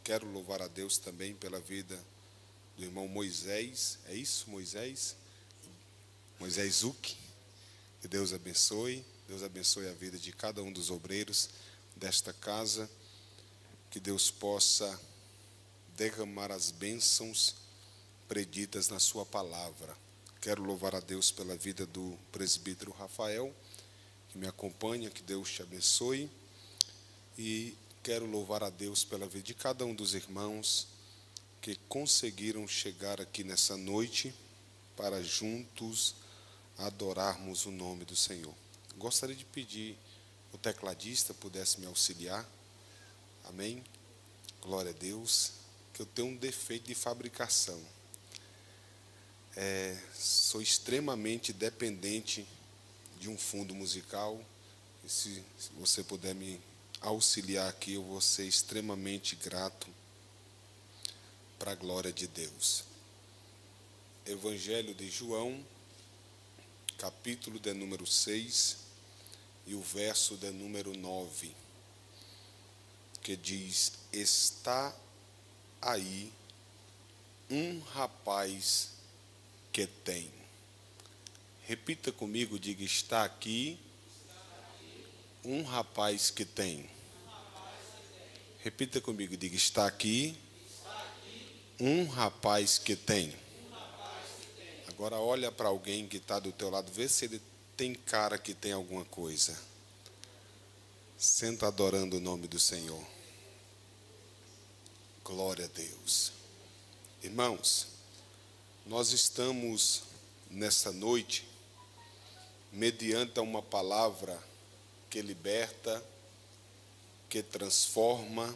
Quero louvar a Deus também pela vida do irmão Moisés. É isso, Moisés? Moisés Zuc. Que Deus abençoe. Deus abençoe a vida de cada um dos obreiros desta casa. Que Deus possa derramar as bênçãos preditas na sua palavra. Quero louvar a Deus pela vida do presbítero Rafael, que me acompanha. Que Deus te abençoe. E quero louvar a Deus pela vida de cada um dos irmãos que conseguiram chegar aqui nessa noite para juntos adorarmos o nome do Senhor. Gostaria de pedir o tecladista pudesse me auxiliar. Amém? Glória a Deus. Que eu tenho um defeito de fabricação. Sou extremamente dependente de um fundo musical. E se você puder me auxiliar aqui, eu vou ser extremamente grato para a glória de Deus. Evangelho de João, capítulo de número 6 e o verso de número 9, que diz: está aí um rapaz que tem. Repita comigo, diga: está aqui um rapaz que tem. Repita comigo, diga: está aqui um rapaz que tem. Agora olha para alguém que está do teu lado, vê se ele tem cara que tem alguma coisa. Senta adorando o nome do Senhor. Glória a Deus. Irmãos, nós estamos nessa noite mediante uma palavra que liberta, que transforma,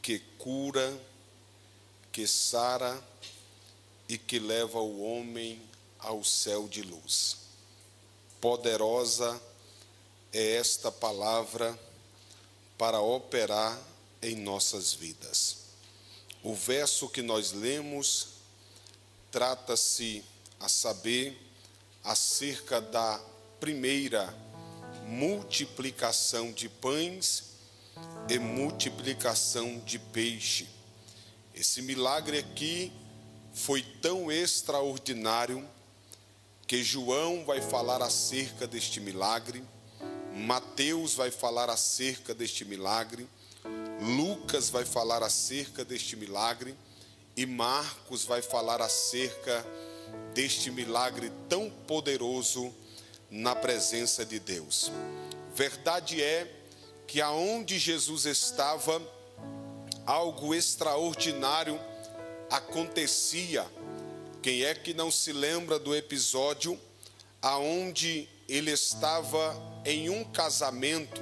que cura, que sara e que leva o homem ao céu de luz. Poderosa é esta palavra para operar em nossas vidas. O verso que nós lemos trata-se, a saber, acerca da primeira multiplicação de pães e multiplicação de peixe. Esse milagre aqui foi tão extraordinário que João vai falar acerca deste milagre, Mateus vai falar acerca deste milagre, Lucas vai falar acerca deste milagre e Marcos vai falar acerca deste milagre tão poderoso na presença de Deus. Verdade é que aonde Jesus estava, algo extraordinário acontecia. Quem é que não se lembra do episódio aonde ele estava em um casamento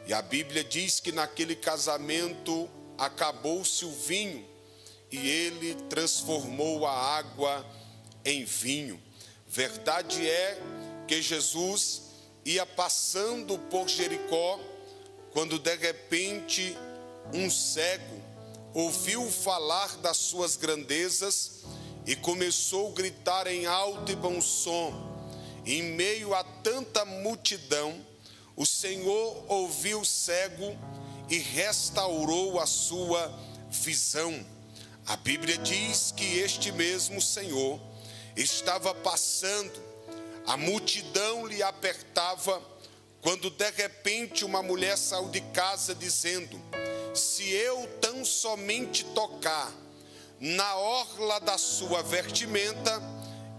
e a Bíblia diz que naquele casamento acabou-se o vinho e ele transformou a água em vinho. Verdade é que Jesus ia passando por Jericó quando de repente um cego ouviu falar das suas grandezas e começou a gritar em alto e bom som. Em meio a tanta multidão, o Senhor ouviu o cego e restaurou a sua visão. A Bíblia diz que este mesmo Senhor estava passando, a multidão lhe apertava, quando de repente uma mulher saiu de casa dizendo: se eu tão somente tocar na orla da sua vestimenta,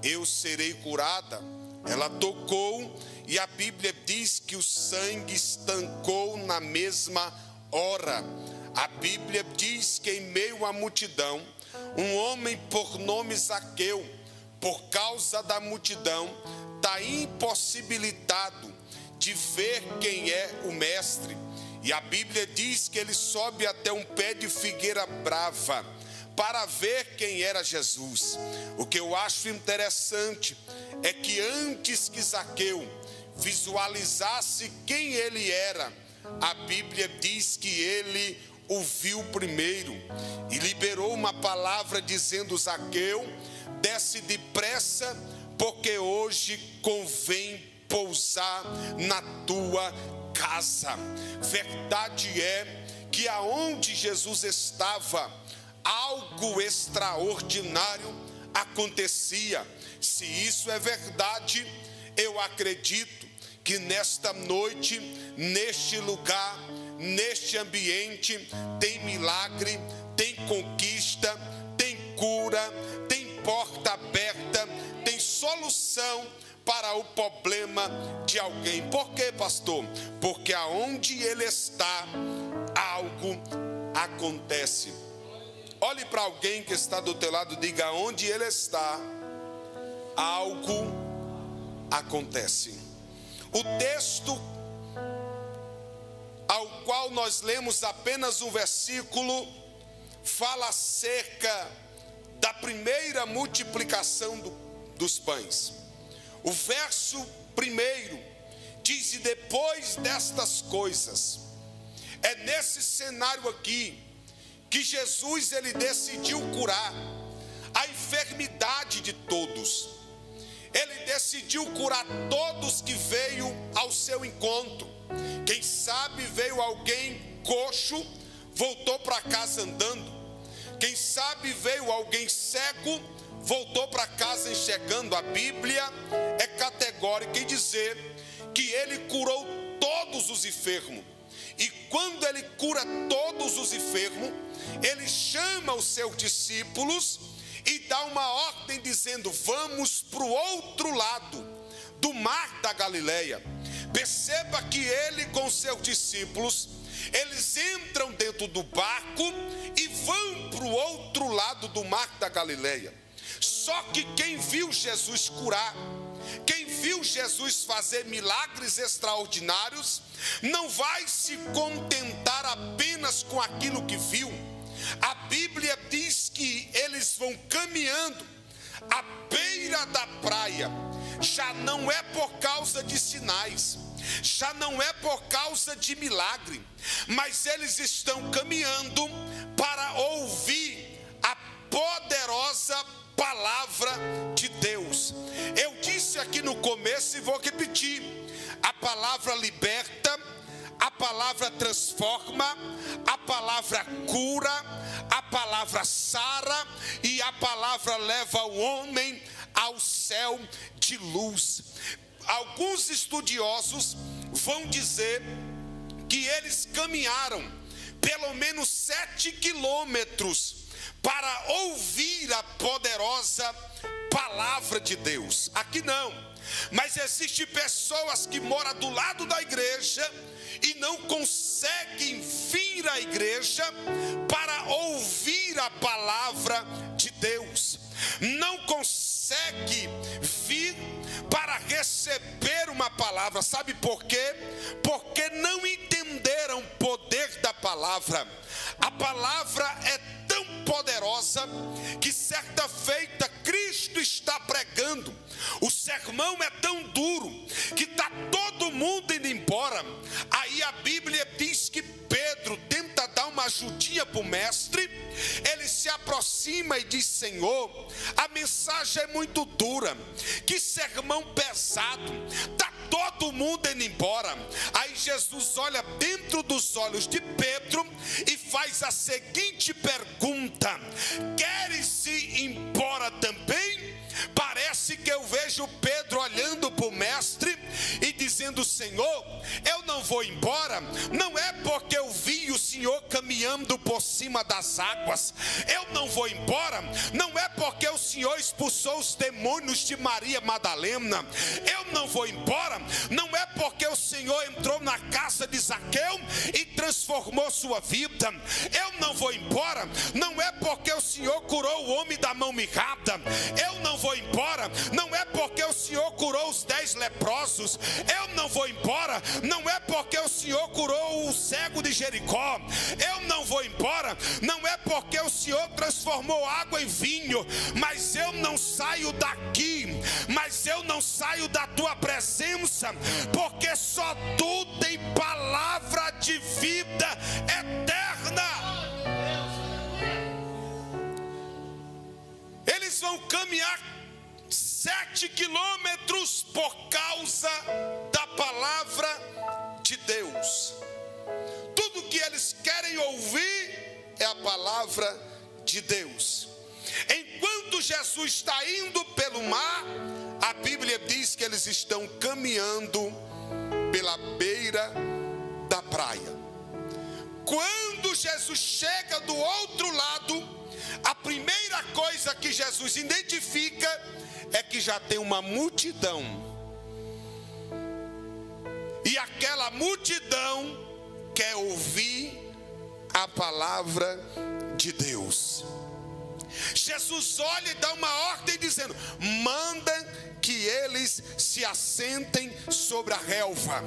eu serei curada. Ela tocou e a Bíblia diz que o sangue estancou na mesma hora. A Bíblia diz que em meio à multidão, um homem por nome Zaqueu, por causa da multidão, está impossibilitado de ver quem é o mestre. E a Bíblia diz que ele sobe até um pé de figueira brava para ver quem era Jesus. O que eu acho interessante é que antes que Zaqueu visualizasse quem ele era, a Bíblia diz que ele o viu primeiro e liberou uma palavra dizendo: Zaqueu, desce depressa, porque hoje convém pousar na tua casa. Verdade é que que aonde Jesus estava, algo extraordinário acontecia. Se isso é verdade, eu acredito que nesta noite, neste lugar, neste ambiente, tem milagre, tem conquista, tem cura, tem porta aberta, tem solução para o problema de alguém. Por quê, pastor? Porque aonde ele está, algo acontece. Olhe para alguém que está do teu lado e diga: aonde ele está, algo acontece. O texto ao qual nós lemos apenas um versículo fala acerca da primeira multiplicação dos pães. O verso primeiro diz: e depois destas coisas. É nesse cenário aqui que Jesus ele decidiu curar a enfermidade de todos. Ele decidiu curar todos que veio ao seu encontro. Quem sabe veio alguém coxo, voltou para casa andando. Quem sabe veio alguém cego, voltou para casa enxergando. A Bíblia é categórica em dizer que ele curou todos os enfermos. E quando ele cura todos os enfermos, ele chama os seus discípulos e dá uma ordem dizendo: vamos para o outro lado do mar da Galileia. Perceba que ele com seus discípulos, eles entram dentro do barco e vão para o outro lado do mar da Galileia. Só que quem viu Jesus curar, quem viu Jesus fazer milagres extraordinários, não vai se contentar apenas com aquilo que viu. A Bíblia diz que eles vão caminhando à beira da praia. Já não é por causa de sinais, já não é por causa de milagre, mas eles estão caminhando para ouvir a poderosa palavra de Deus. Eu disse aqui no começo e vou repetir: a palavra liberta, a palavra transforma, a palavra cura, a palavra sara e a palavra leva o homem ao céu de luz. Alguns estudiosos vão dizer que eles caminharam pelo menos 7 quilômetros para ouvir a poderosa palavra de Deus. Aqui não, mas existem pessoas que moram do lado da igreja e não conseguem vir à igreja para ouvir a palavra de Deus. Não consegue vir para receber uma palavra. Sabe por quê? Porque não entenderam o poder da palavra. A palavra é tão poderosa que certa feita Cristo está pregando. O sermão é tão duro que está todo mundo indo embora. Aí a Bíblia diz que Pedro tenta dar uma ajudinha para o mestre. Ele se aproxima e diz: Senhor, a mensagem é muito dura, que sermão pesado, está todo mundo indo embora. Aí Jesus olha dentro dos olhos de Pedro e faz a seguinte pergunta: queres ir embora também? Parece que eu vejo Pedro olhando para o mestre e dizendo: Senhor, eu não vou embora, não é porque eu vi o Senhor caminhando por cima das águas. Eu não vou embora, não é porque o Senhor expulsou os demônios de Maria Madalena. Eu não vou embora, não é porque o Senhor entrou na casa de Zaqueu e transformou sua vida. Eu não vou embora, não é porque o Senhor curou o homem da mão mirrada. Eu não vou embora, não é porque o Senhor curou os 10 leprosos. Eu não vou embora, não é porque o Senhor curou o cego de Jericó. Eu não vou embora, não é porque o Senhor transformou água em vinho. Mas eu não saio daqui, mas eu não saio da tua presença, porque só tu tem palavra de vida eterna. Eles vão caminhar 7 quilômetros por causa da palavra de Deus. Tudo que eles querem ouvir é a palavra de Deus. Enquanto Jesus está indo pelo mar, a Bíblia diz que eles estão caminhando pela beira da praia. Quando Jesus chega do outro lado, a primeira coisa que Jesus identifica é que já tem uma multidão. E aquela multidão quer ouvir a palavra de Deus. Jesus olha e dá uma ordem dizendo: manda que eles se assentem sobre a relva.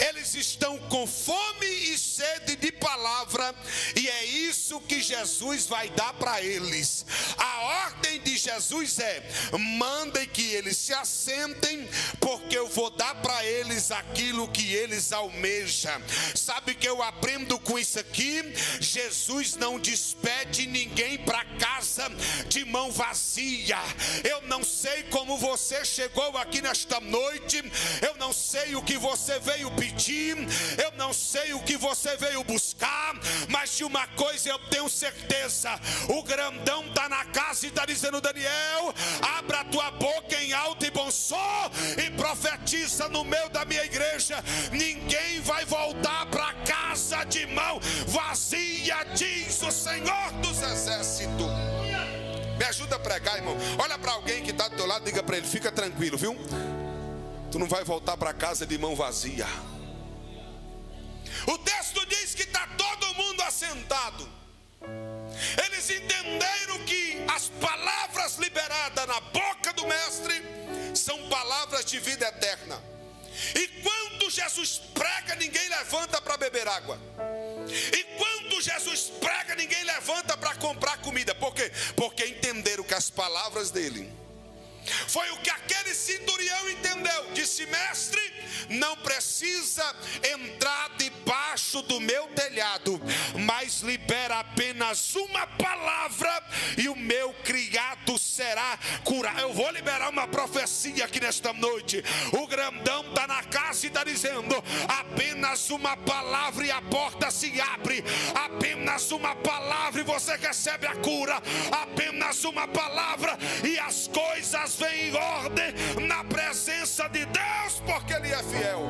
Eles estão com fome e sede de palavra, e é isso que Jesus vai dar para eles. A ordem de Jesus é: mandem que eles se assentem, porque eu vou dar para eles aquilo que eles almejam. Sabe o que eu aprendo com isso aqui? Jesus não despede ninguém para casa de mão vazia. Eu não sei como você chegou aqui nesta noite, eu não sei o que você veio pedir, eu não sei o que você veio buscar, mas de uma coisa eu tenho certeza: o grandão está na casa e está dizendo: Daniel, abra a tua boca em alto e bom som e profetiza no meio da minha igreja. Ninguém vai voltar para casa de mão vazia, diz o Senhor dos Exércitos. Me ajuda a pregar, irmão. Olha para alguém que está do teu lado, diga para ele: fica tranquilo, viu? Tu não vai voltar para casa de mão vazia. O texto diz que está todo mundo assentado. Eles entenderam que as palavras liberadas na boca do mestre são palavras de vida eterna. E quando Jesus prega, ninguém levanta para beber água. E quando Jesus prega, ninguém levanta para comprar comida. Por quê? Porque entenderam que as palavras dele foi o que aquele centurião entendeu. Disse: mestre, não precisa entrar debaixo do meu telhado, mas libera apenas uma palavra e o meu criado será curado. Eu vou liberar uma profecia aqui nesta noite. O grandão está na casa e está dizendo: apenas uma palavra e a porta se abre. Apenas uma palavra e você recebe a cura. Apenas uma palavra e as coisas vem em ordem na presença de Deus, porque Ele é fiel.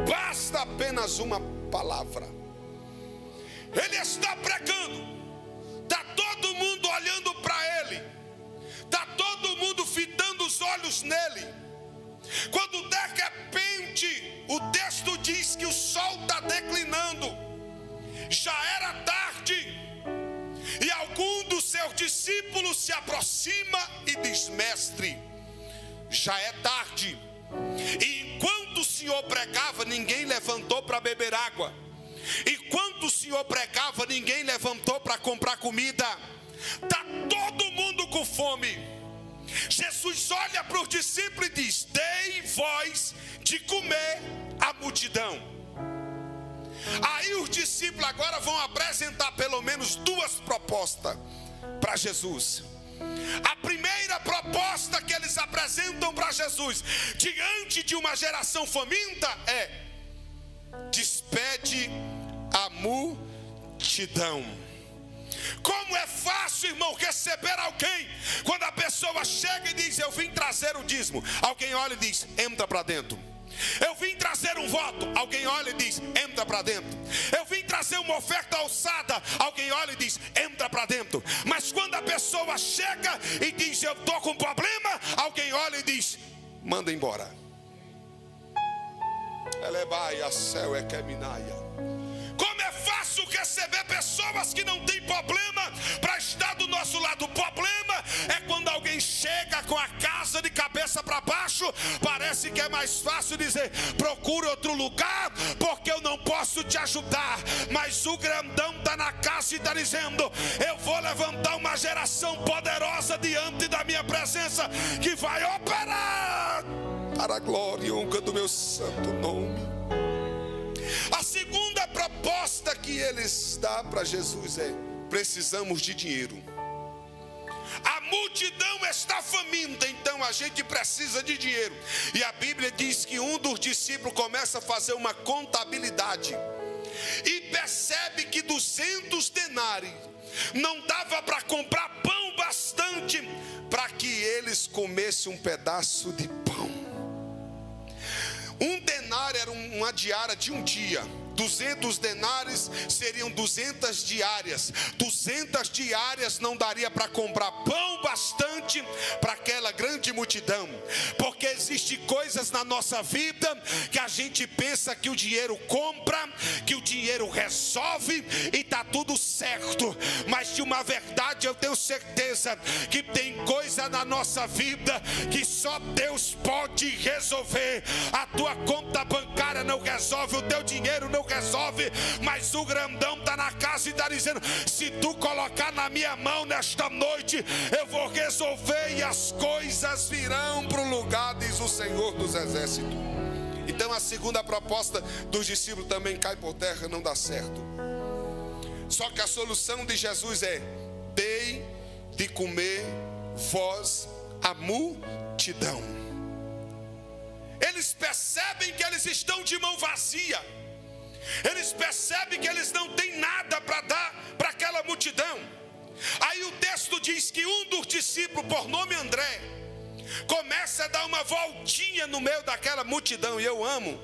Basta apenas uma palavra. Ele está pregando, está todo mundo olhando para Ele, está todo mundo fitando os olhos nele, quando de repente o texto diz que o sol está declinando, já era tarde. E algum dos seus discípulos se aproxima e diz: mestre, já é tarde. E enquanto o Senhor pregava, ninguém levantou para beber água. Enquanto o Senhor pregava, ninguém levantou para comprar comida. Está todo mundo com fome. Jesus olha para os discípulos e diz: dei voz de comer à multidão. Aí os discípulos agora vão apresentar pelo menos duas propostas para Jesus. A primeira proposta que eles apresentam para Jesus, diante de uma geração faminta, é: despede a multidão. Como é fácil, irmão, receber alguém quando a pessoa chega e diz: eu vim trazer o dízimo. Alguém olha e diz: entra para dentro. Eu vim trazer um voto. Alguém olha e diz: entra para dentro. Eu vim trazer uma oferta alçada. Alguém olha e diz: entra para dentro. Mas quando a pessoa chega e diz: eu estou com problema, alguém olha e diz: manda embora. Elebaia, céu é caminaia. Como é fácil receber pessoas que não têm problema para estar do nosso lado. O problema é quando alguém chega com a casa de cabeça para baixo. Parece que é mais fácil dizer: procure outro lugar, porque eu não posso te ajudar. Mas o grandão está na casa e está dizendo: eu vou levantar uma geração poderosa diante da minha presença, que vai operar para a glória e honra do meu santo nome. A segunda proposta que eles dão para Jesus é: precisamos de dinheiro. A multidão está faminta, então a gente precisa de dinheiro. E a Bíblia diz que um dos discípulos começa a fazer uma contabilidade e percebe que 200 denários não dava para comprar pão bastante para que eles comessem um pedaço de pão. Um denário era uma diária de um dia. 200 denários seriam 200 diárias. 200 diárias não daria para comprar pão bastante para aquela grande multidão. Porque existem coisas na nossa vida que a gente pensa que o dinheiro compra, que o dinheiro resolve e está tudo certo. Mas de uma verdade eu tenho certeza que tem coisa na nossa vida que só Deus pode resolver. A tua conta bancária não resolve, o teu dinheiro não resolve, mas o grandão está na casa e está dizendo: se tu colocar na minha mão nesta noite, eu vou resolver e as coisas virão para o lugar, diz o Senhor dos Exércitos. Então a segunda proposta dos discípulos também cai por terra, não dá certo. Só que a solução de Jesus é: dei de comer vós a multidão. Eles percebem que eles estão de mão vazia. Eles percebem que eles não têm nada para dar para aquela multidão. Aí o texto diz que um dos discípulos, por nome André, começa a dar uma voltinha no meio daquela multidão. E eu amo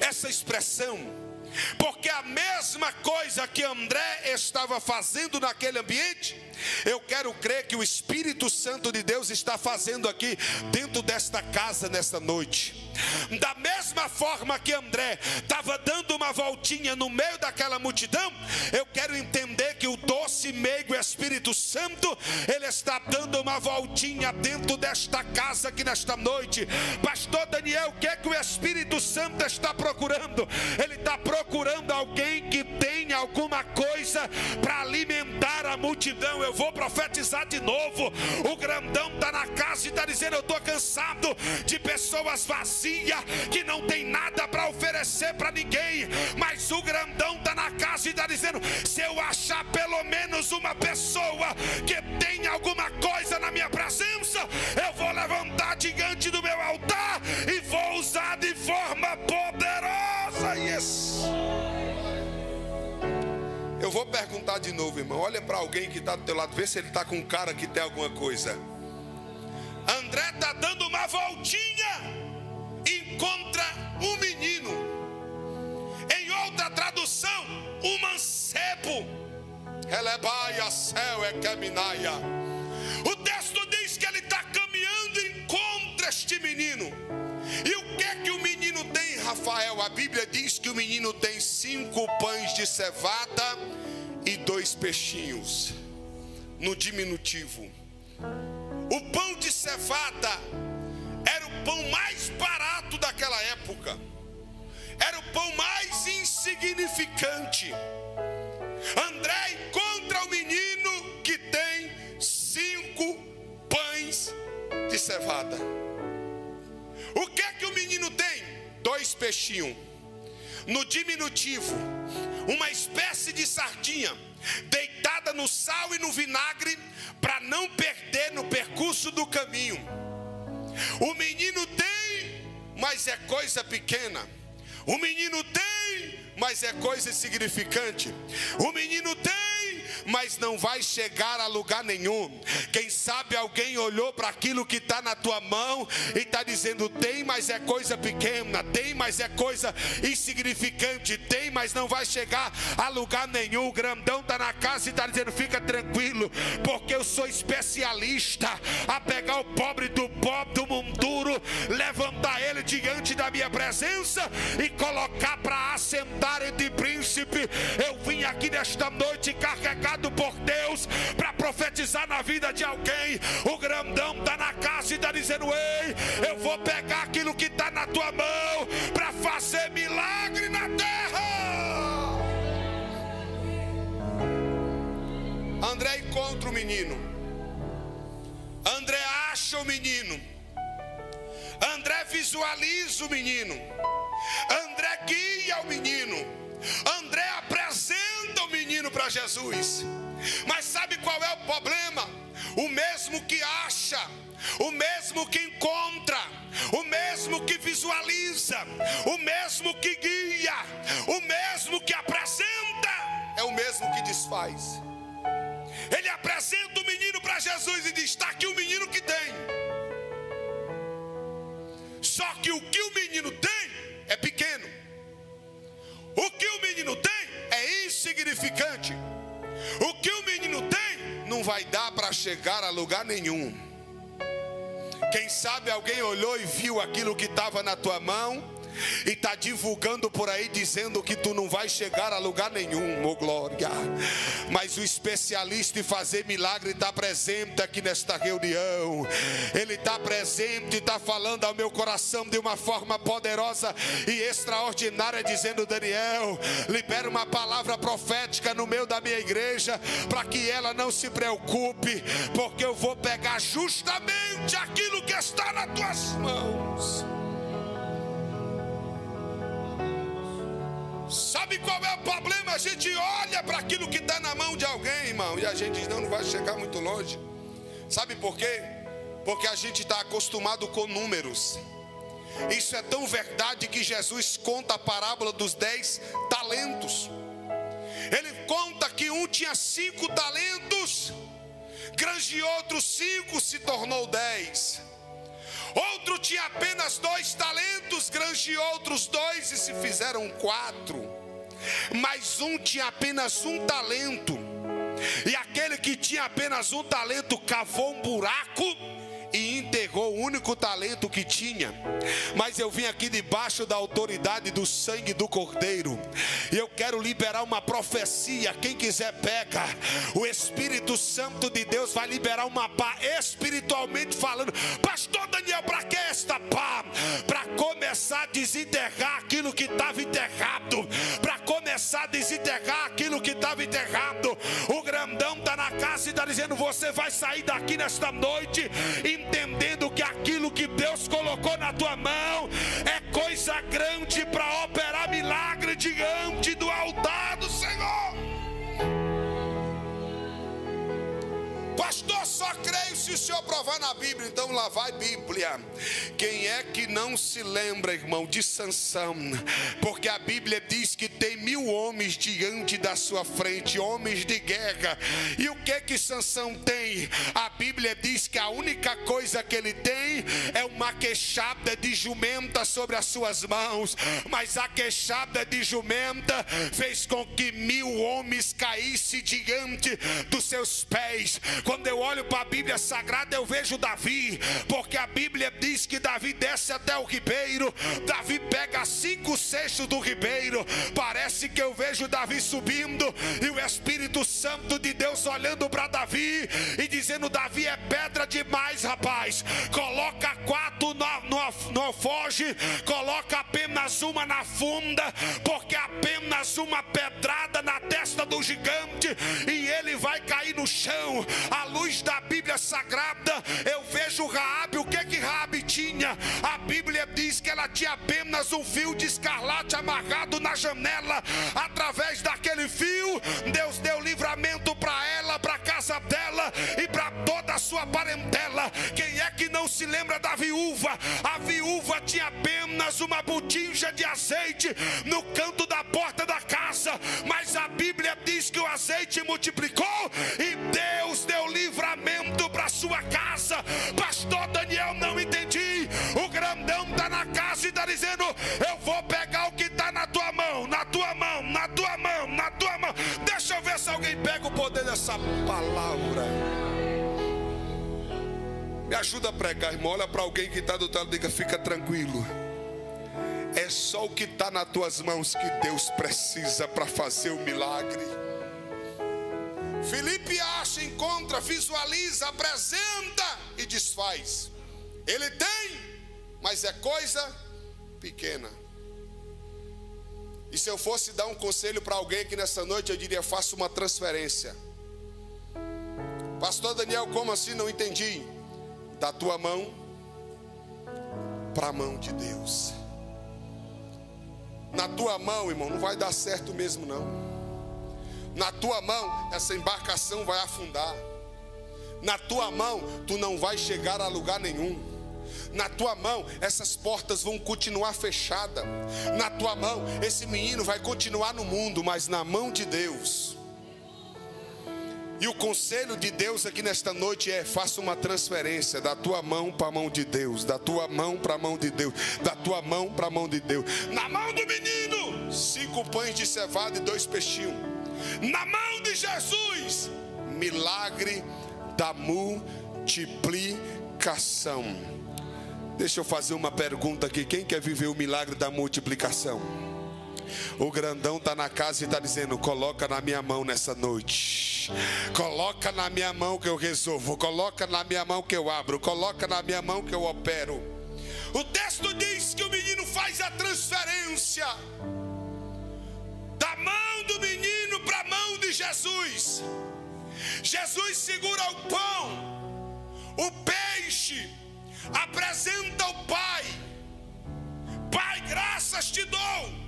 essa expressão, porque a mesma coisa que André estava fazendo naquele ambiente, eu quero crer que o Espírito Santo de Deus está fazendo aqui dentro desta casa nesta noite. Da mesma forma que André estava dando uma voltinha no meio daquela multidão, eu quero entender que o doce meigo Espírito Santo, ele está dando uma voltinha dentro desta casa aqui nesta noite. Pastor Daniel, o que é que o Espírito Santo está procurando? Ele está procurando alguém que tenha alguma coisa para alimentar a multidão. Eu vou profetizar de novo. O grandão está na casa e está dizendo: eu estou cansado de pessoas vazias, que não tem nada para oferecer para ninguém. Mas o grandão está na casa e está dizendo: se eu achar pelo menos uma pessoa que tenha alguma coisa na minha presença, eu vou levantar diante do meu altar e vou usar de forma poderosa. Yes. Eu vou perguntar de novo, irmão. Olha para alguém que está do teu lado, vê se ele está com cara que tem alguma coisa. André está dando uma voltinha, encontra um menino. Em outra tradução, um mancebo. Elebaia, céu é caminaia. O texto diz que ele está caminhando e encontra este menino. E o que é que o menino tem, Rafael? A Bíblia diz que o menino tem 5 pães de cevada e 2 peixinhos, no diminutivo. O pão de cevada era o pão mais barato daquela época, era o pão mais insignificante. André encontra o menino que tem 5 pães de cevada. O que é que o menino tem? 2 peixinhos, no diminutivo, uma espécie de sardinha, deitada no sal e no vinagre, para não perder no percurso do caminho. O menino tem, mas é coisa pequena. O menino tem, mas é coisa insignificante. O menino tem, mas não vai chegar a lugar nenhum. Quem sabe alguém olhou para aquilo que está na tua mão e está dizendo: tem, mas é coisa pequena. Tem, mas é coisa insignificante. Tem, mas não vai chegar a lugar nenhum. O grandão está na casa e está dizendo: fica tranquilo, porque eu sou especialista a pegar o pobre do mundo duro, levantar ele diante da minha presença e colocar para assentar entre príncipe. Eu vim aqui nesta noite carregado por Deus para profetizar na vida de alguém. O grandão está na casa e está dizendo: ei, eu vou pegar aquilo que está na tua mão para fazer milagre na terra. André encontra o menino, André acha o menino, André visualiza o menino, André guia o menino, André apresenta o menino para Jesus. Mas sabe qual é o problema? o mesmo que acha, o mesmo que encontra, o mesmo que visualiza, o mesmo que guia, o mesmo que apresenta, é o mesmo que desfaz. Ele apresenta o menino para Jesus e diz: está aqui o menino que tem. Só que o que o menino tem é pequeno. O que o menino tem é insignificante. O que o menino tem não vai dar para chegar a lugar nenhum. Quem sabe alguém olhou e viu aquilo que estava na tua mão e está divulgando por aí, dizendo que tu não vai chegar a lugar nenhum, oh glória. Mas o especialista em fazer milagre está presente aqui nesta reunião. Ele está presente e está falando ao meu coração de uma forma poderosa e extraordinária, dizendo: Daniel, libera uma palavra profética no meio da minha igreja, para que ela não se preocupe, porque eu vou pegar justamente aquilo que está nas tuas mãos. Sabe qual é o problema? A gente olha para aquilo que está na mão de alguém, irmão, e a gente diz: não vai chegar muito longe. Sabe por quê? Porque a gente está acostumado com números. Isso é tão verdade que Jesus conta a parábola dos 10 talentos. Ele conta que um tinha 5 talentos, granjeou outros 5, se tornou 10. Outro tinha apenas 2 talentos, granjeou outros 2 e se fizeram 4. Mas um tinha apenas 1 talento. E aquele que tinha apenas 1 talento cavou um buraco e enterrou o único talento que tinha. Mas eu vim aqui debaixo da autoridade do sangue do Cordeiro, e eu quero liberar uma profecia. Quem quiser pega. O Espírito Santo de Deus vai liberar uma pá, espiritualmente falando. Pastor Daniel, para que esta pá? Para começar a desenterrar aquilo que estava enterrado. Para começar a desenterrar aquilo que estava enterrado. O grandão está na casa e está dizendo: você vai sair daqui nesta noite entendendo que aquilo que Deus colocou na tua mão é coisa grande para operar milagre diante do altar do Senhor. Pastor, só creio se o senhor provar na Bíblia. Então lá vai Bíblia. Quem é que não se lembra, irmão, de Sansão? Porque a Bíblia diz que tem 1000 homens diante da sua frente, homens de guerra. E o que Sansão tem? A Bíblia diz que a única coisa que ele tem é uma queixada de jumenta sobre as suas mãos. Mas a queixada de jumenta fez com que 1000 homens caíssem diante dos seus pés. Quando eu olho para a Bíblia Sagrada, eu vejo Davi, porque a Bíblia diz que Davi desce até o ribeiro. Davi pega 5/6 do ribeiro. Parece que eu vejo Davi subindo e o Espírito Santo de Deus olhando para Davi e dizendo: Davi é pedra demais, rapaz. Coloca 4 no alfoge, coloca apenas uma na funda, porque apenas uma pedrada na testa do gigante e ele vai cair no chão. À luz da Bíblia Sagrada, eu vejo Raabe. O que Raabe tinha? A Bíblia diz que ela tinha apenas um fio de escarlate amarrado na janela. Através daquele fio, Deus deu livramento para ela, para a casa dela e para toda a sua parentela. Quem é que não se lembra da viúva? A viúva tinha apenas uma botija de azeite no canto da porta da casa, mas a Bíblia diz que o azeite multiplicou e Deus deu livramento para sua casa. Pastor Daniel, não entendi. O grandão está na casa e está dizendo: eu vou pegar o que está na tua mão, na tua mão, na tua mão, na tua mão. Deixa eu ver se alguém pega o poder dessa palavra. Me ajuda a pregar, irmão. Olha para alguém que está do outro lado e diga: fica tranquilo. É só o que está nas tuas mãos que Deus precisa para fazer o milagre. Filipe acha, encontra, visualiza, apresenta e desfaz. Ele tem, mas é coisa pequena. E se eu fosse dar um conselho para alguém aqui nessa noite, eu diria: faça uma transferência. Pastor Daniel, como assim? Não entendi. Da tua mão para a mão de Deus. Na tua mão, irmão, não vai dar certo mesmo não. Na tua mão, essa embarcação vai afundar. Na tua mão, tu não vai chegar a lugar nenhum. Na tua mão, essas portas vão continuar fechadas. Na tua mão, esse menino vai continuar no mundo, mas na mão de Deus. E o conselho de Deus aqui nesta noite é: faça uma transferência da tua mão para a mão de Deus, da tua mão para a mão de Deus, da tua mão para a mão de Deus. Na mão do menino, 5 pães de cevada e 2 peixinhos. Na mão de Jesus, milagre da multiplicação. Deixa eu fazer uma pergunta aqui: quem quer viver o milagre da multiplicação? O grandão está na casa e está dizendo: coloca na minha mão nessa noite. Coloca na minha mão que eu resolvo. Coloca na minha mão que eu abro. Coloca na minha mão que eu opero. O texto diz que o menino faz a transferência da mão do menino para a mão de Jesus. Jesus segura o pão, o peixe, apresenta ao Pai: Pai, graças te dou.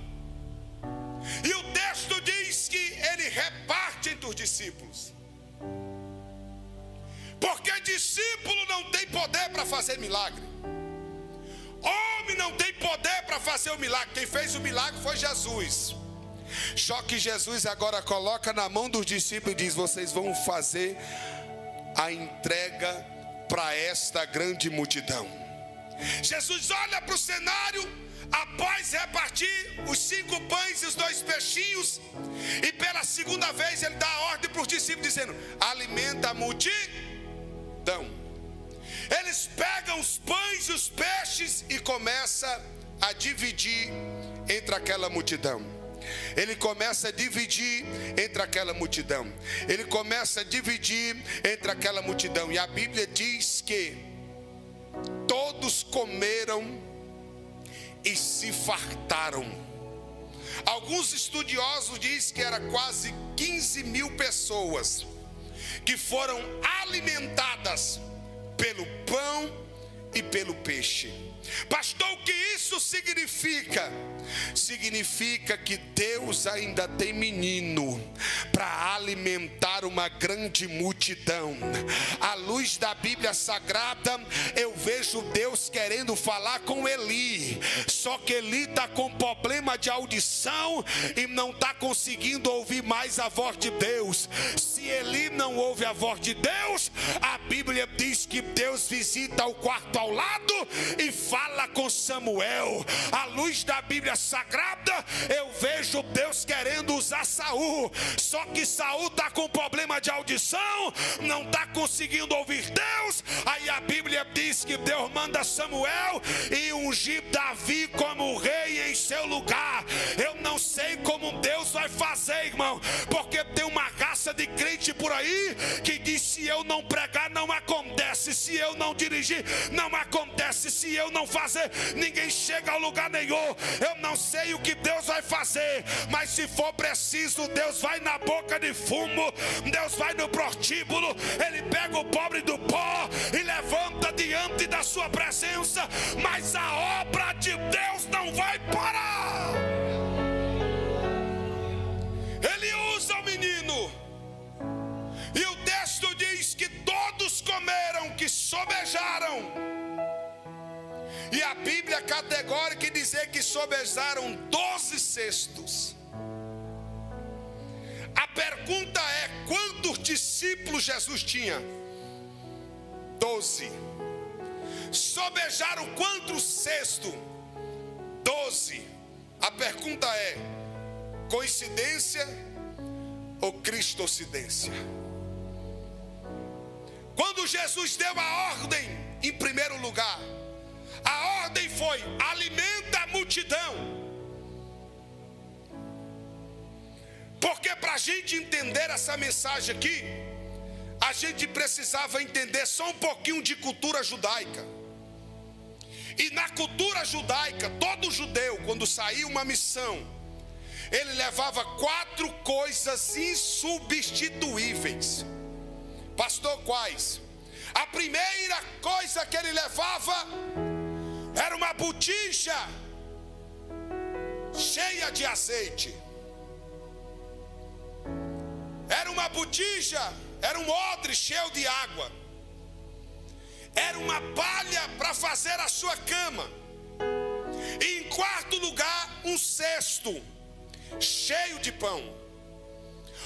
E o texto diz que ele reparte entre os discípulos. Porque discípulo não tem poder para fazer milagre. Homem não tem poder para fazer o milagre. Quem fez o milagre foi Jesus. Só que Jesus agora coloca na mão dos discípulos e diz: vocês vão fazer a entrega para esta grande multidão. Jesus olha para o cenário. Após repartir os 5 pães e os 2 peixinhos, e pela segunda vez ele dá a ordem para os discípulos, dizendo: alimenta a multidão. Eles pegam os pães e os peixes e começam a dividir entre aquela multidão. Ele começa a dividir entre aquela multidão. Ele começa a dividir entre aquela multidão. E a Bíblia diz que todos comeram e se fartaram. Alguns estudiosos dizem que era quase 15 mil pessoas que foram alimentadas pelo pão e pelo peixe. Pastor, o que isso significa? Significa que Deus ainda tem menino para alimentar uma grande multidão. À luz da Bíblia Sagrada, eu vejo Deus querendo falar com Eli. Só que Eli está com problema de audição e não está conseguindo ouvir mais a voz de Deus. Se Eli não ouve a voz de Deus, a Bíblia diz que Deus visita o quarto ao lado e fala com Samuel. À luz da Bíblia Sagrada, eu vejo Deus querendo usar Saul. Só que Saul está com problema de audição, não está conseguindo ouvir Deus. Aí a Bíblia diz que Deus manda Samuel e ungir Davi como rei em seu lugar. Eu não sei como Deus vai fazer, irmão, porque tem uma raça de crente por aí que diz: se eu não pregar, não acontece. Se eu não dirigir, não acontece. Se eu não fazer, ninguém chega a lugar nenhum. Eu não sei o que Deus vai fazer, mas se for preciso, Deus vai na boca de fumo, Deus vai no prostíbulo, Ele pega o pobre do pó e levanta diante da sua presença. Mas a obra de Deus não vai parar. Ele usa o menino, e o texto diz que todos comeram, que sobejaram. E a Bíblia é categórica em dizer que sobejaram 12 cestos. A pergunta é: quantos discípulos Jesus tinha? 12. Sobejaram quantos cestos? 12. A pergunta é: coincidência ou cristocidência? Quando Jesus deu a ordem, em primeiro lugar, a ordem foi: alimenta a multidão. Porque para a gente entender essa mensagem aqui, a gente precisava entender só um pouquinho de cultura judaica. E na cultura judaica, todo judeu, quando saía uma missão, ele levava 4 coisas insubstituíveis. Pastor, quais? A primeira coisa que ele levava era uma botija cheia de azeite. Era uma botija, era um odre cheio de água. era uma palha para fazer a sua cama. E em quarto lugar, um cesto cheio de pão.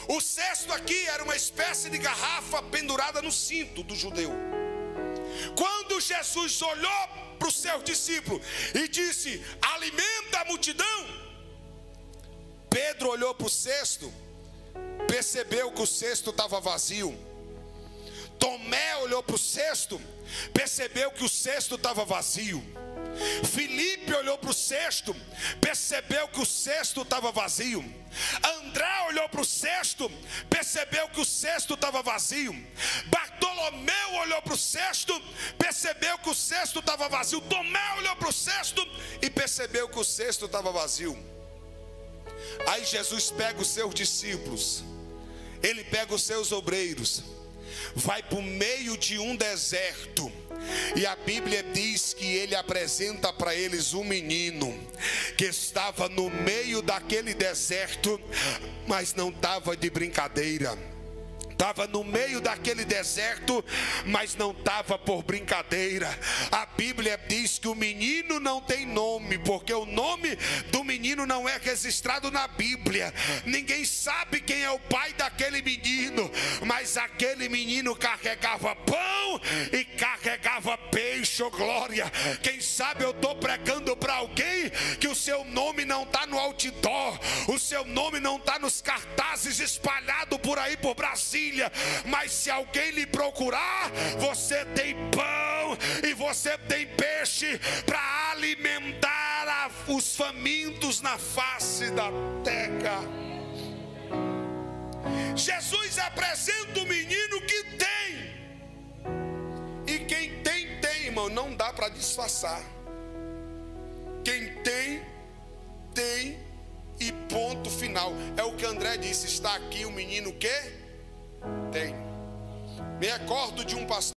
O cesto aqui era uma espécie de garrafa pendurada no cinto do judeu. Quando Jesus olhou para os seus discípulos e disse: alimenta a multidão, Pedro olhou para o cesto, percebeu que o cesto estava vazio. Tomé olhou para o cesto, percebeu que o cesto estava vazio. Filipe olhou para o cesto, percebeu que o cesto estava vazio. André olhou para o cesto, percebeu que o cesto estava vazio. Bartolomeu olhou para o cesto, percebeu que o cesto estava vazio. Tomé olhou para o cesto e percebeu que o cesto estava vazio. Aí Jesus pega os seus discípulos, ele pega os seus obreiros, vai para o meio de um deserto. E a Bíblia diz que ele apresenta para eles um menino que estava no meio daquele deserto, mas não estava de brincadeira. Estava no meio daquele deserto, mas não estava por brincadeira. A Bíblia diz que o menino não tem nome, porque o nome do menino não é registrado na Bíblia. Ninguém sabe quem é o pai daquele menino, mas aquele menino carregava pão e carregava peixe, oh glória. Quem sabe eu estou pregando para alguém que o seu nome não está no outdoor, o seu nome não está nos cartazes espalhados por aí por Brasília. Mas se alguém lhe procurar, você tem pão e você tem peixe para alimentar os famintos na face da terra. Jesus apresenta o menino que tem, e quem tem, tem, irmão, não dá para disfarçar. Quem tem, tem, e ponto final. É o que André disse: está aqui o menino que tem. Me recordo de um pastor